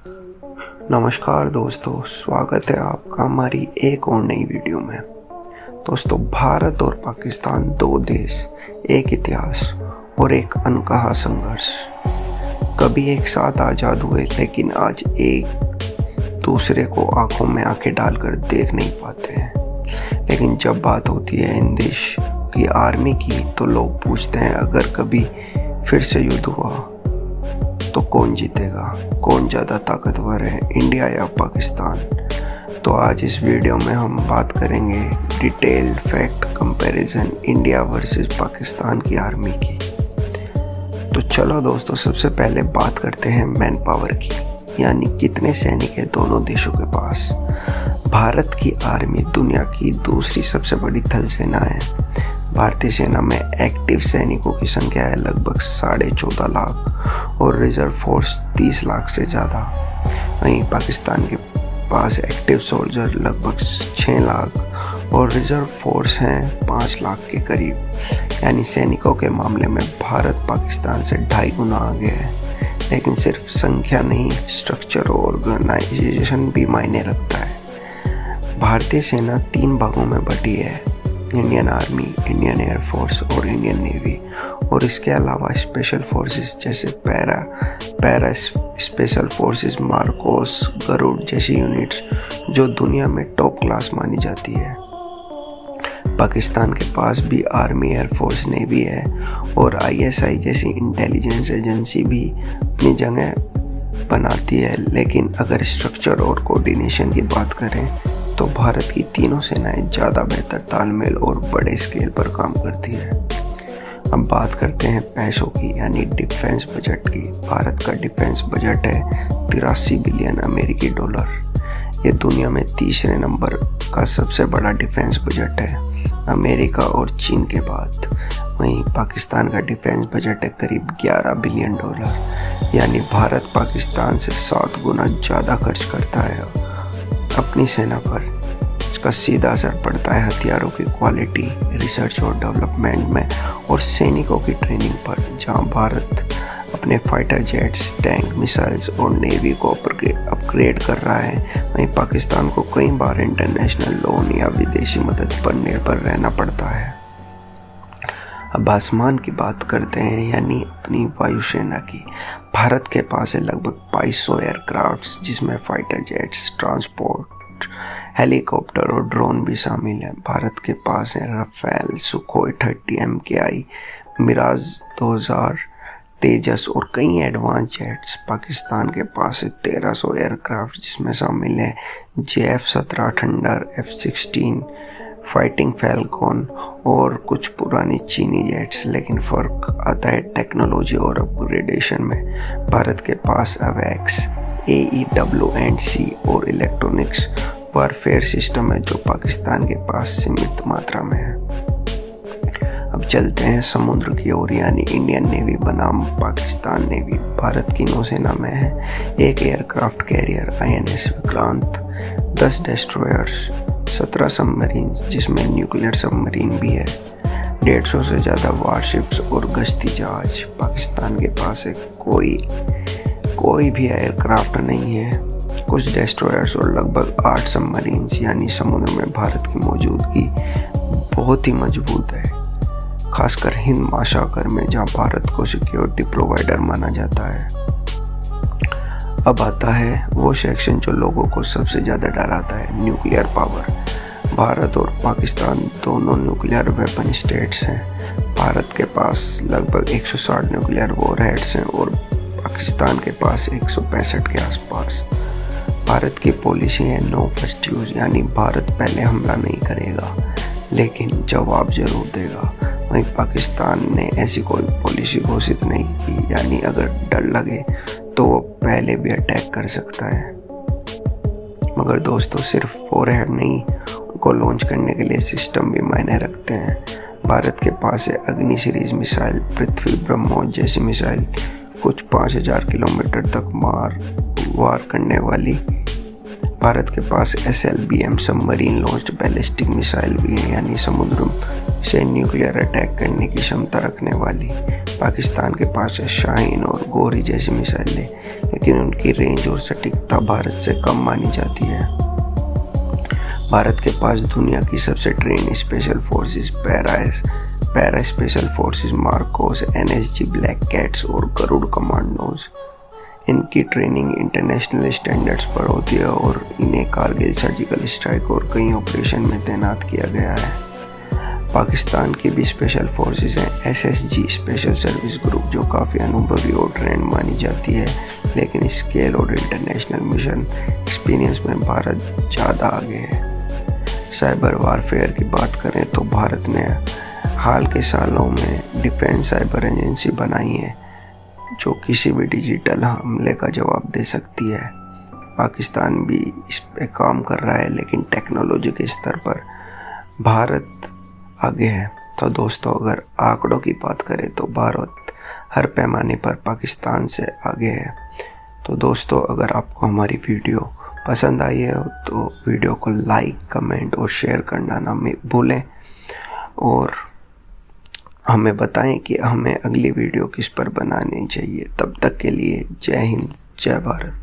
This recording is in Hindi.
नमस्कार दोस्तों, स्वागत है आपका हमारी एक और नई वीडियो में। दोस्तों, भारत और पाकिस्तान दो देश, एक इतिहास और एक अनकहा संघर्ष। कभी एक साथ आज़ाद हुए, लेकिन आज एक दूसरे को आंखों में आंखें डालकर देख नहीं पाते हैं। लेकिन जब बात होती है इन देश की आर्मी की, तो लोग पूछते हैं अगर कभी फिर से युद्ध हुआ तो कौन जीतेगा, कौन ज़्यादा ताकतवर है, इंडिया या पाकिस्तान। तो आज इस वीडियो में हम बात करेंगे detailed fact comparison India versus Pakistan की आर्मी की। तो चलो दोस्तों, सबसे पहले बात करते हैं मैन पावर की, यानी कितने सैनिक हैं दोनों देशों के पास। भारत की आर्मी दुनिया की दूसरी सबसे बड़ी थल सेना है। भारतीय सेना में एक्टिव सैनिकों की संख्या है लगभग 14.5 लाख और रिजर्व फोर्स 30 लाख से ज़्यादा। वहीं पाकिस्तान के पास एक्टिव सोल्जर लगभग 6 लाख और रिजर्व फोर्स हैं 5 लाख के करीब। यानी सैनिकों के मामले में भारत पाकिस्तान से 2.5 गुना आगे है। लेकिन सिर्फ संख्या नहीं, स्ट्रक्चर और ऑर्गेनाइजेशन भी मायने रखता है। भारतीय सेना 3 भागों में बटी है: इंडियन आर्मी, इंडियन एयरफोर्स और इंडियन नेवी। और इसके अलावा स्पेशल फोर्सेस जैसे para special forces, MARCOS, Garud जैसी यूनिट्स जो दुनिया में टॉप क्लास मानी जाती है। पाकिस्तान के पास भी आर्मी, एयरफोर्स, नेवी है और ISI जैसी इंटेलिजेंस एजेंसी भी अपनी जगह बनाती है। लेकिन अगर स्ट्रक्चर और कोऑर्डिनेशन की बात करें तो भारत की तीनों सेनाएं ज़्यादा बेहतर तालमेल और बड़े स्केल पर काम करती है। अब बात करते हैं पैसों की, यानी डिफेंस बजट की। भारत का डिफेंस बजट है 83 बिलियन अमेरिकी डॉलर। ये दुनिया में तीसरे नंबर का सबसे बड़ा डिफेंस बजट है, अमेरिका और चीन के बाद। वहीं पाकिस्तान का डिफेंस बजट है करीब 11 बिलियन डॉलर। यानी भारत पाकिस्तान से 7 गुना ज़्यादा खर्च करता है अपनी सेना पर। इसका सीधा असर पड़ता है हथियारों की क्वालिटी, रिसर्च और डेवलपमेंट में और सैनिकों की ट्रेनिंग पर। जहां भारत अपने फाइटर जेट्स, टैंक, मिसाइल्स और नेवी को अपग्रेड कर रहा है, वहीं पाकिस्तान को कई बार इंटरनेशनल लोन या विदेशी मदद पर निर्भर रहना पड़ता है। अब आसमान की बात करते हैं, यानी अपनी वायुसेना की। भारत के पास है लगभग 2200 एयरक्राफ्ट्स, जिसमें फाइटर जेट्स, ट्रांसपोर्ट, हेलीकॉप्टर और ड्रोन भी शामिल हैं। भारत के पास है राफेल, सुखोई 30, MKI, मिराज 2000, तेजस और कई एडवांस जेट्स। पाकिस्तान के पास है 1300 एयरक्राफ्ट, जिसमें शामिल है JF-17 thunder, F-16 fighting Falcon और कुछ पुरानी चीनी जेट्स। लेकिन फ़र्क आता है टेक्नोलॉजी और अपग्रेडेशन में। भारत के पास AWACS, AEW&C और इलेक्ट्रॉनिक्स वारफेयर सिस्टम है, जो पाकिस्तान के पास सीमित मात्रा में है। अब चलते हैं समुद्र की ओर, यानी इंडियन नेवी बनाम पाकिस्तान नेवी। भारत की नौसेना में है 1 aircraft carrier INS Vikrant, 10 डेस्ट्रॉयर्स, 17 submarines जिसमें न्यूक्लियर सबमरीन भी है, 150 से ज़्यादा वारशिप्स और गश्ती जहाज। पाकिस्तान के पास है कोई भी एयरक्राफ्ट नहीं है, कुछ डेस्ट्रॉयर्स और लगभग 8 सबमरीन्स। यानी समुद्र में भारत की मौजूदगी बहुत ही मजबूत है, खासकर हिंद महासागर में, जहाँ भारत को सिक्योरिटी प्रोवाइडर माना जाता है। अब आता है वो सेक्शन जो लोगों को सबसे ज़्यादा डराता है, न्यूक्लियर पावर। भारत और पाकिस्तान दोनों न्यूक्लियर वेपन स्टेट्स हैं। भारत के पास लगभग 160 न्यूक्लियर वॉरहेड्स हैं और पाकिस्तान के पास 165 के आसपास। भारत की पॉलिसी है नो फर्स्ट यूज, यानी भारत पहले हमला नहीं करेगा लेकिन जवाब जरूर देगा। वहीं पाकिस्तान ने ऐसी कोई पॉलिसी घोषित नहीं की, यानी अगर डर लगे तो वो पहले भी अटैक कर सकता है। मगर दोस्तों, सिर्फ वॉरहेड नहीं, उनको लॉन्च करने के लिए सिस्टम भी मायने रखते हैं। भारत के पास है अग्नि सीरीज मिसाइल, पृथ्वी, ब्रह्मोस जैसी मिसाइल, कुछ 5000 किलोमीटर तक वार करने वाली। भारत के पास SLBM submarine launched ballistic missile भी है, यानी समुद्र से न्यूक्लियर अटैक करने की क्षमता रखने वाली। पाकिस्तान के पास शाहीन और गोरी जैसी मिसाइलें, लेकिन उनकी रेंज और सटीकता भारत से कम मानी जाती है। भारत के पास दुनिया की सबसे train special forces para special forces Marcos, NSG black cats और गरुड़ कमांडोज। इनकी ट्रेनिंग इंटरनेशनल स्टैंडर्ड्स पर होती है और इन्हें कारगिल, सर्जिकल स्ट्राइक और कई ऑपरेशन में तैनात किया गया है। पाकिस्तान की भी स्पेशल फोर्सेस हैं SSG स्पेशल सर्विस ग्रुप, जो काफ़ी अनुभवी और ट्रेंड मानी जाती है, लेकिन स्केल और इंटरनेशनल मिशन एक्सपीरियंस में भारत ज़्यादा आगे है। साइबर वारफेयर की बात करें तो भारत ने हाल के सालों में डिफेंस साइबर एजेंसी बनाई है जो किसी भी डिजिटल हमले का जवाब दे सकती है। पाकिस्तान भी इस पे काम कर रहा है, लेकिन टेक्नोलॉजी के स्तर पर भारत आगे है। तो दोस्तों, अगर आंकड़ों की बात करें तो भारत हर पैमाने पर पाकिस्तान से आगे है। तो दोस्तों, अगर आपको हमारी वीडियो पसंद आई है तो वीडियो को लाइक, कमेंट और शेयर करना ना भूलें और हमें बताएं कि हमें अगली वीडियो किस पर बनानी चाहिए। तब तक के लिए जय हिंद, जय भारत।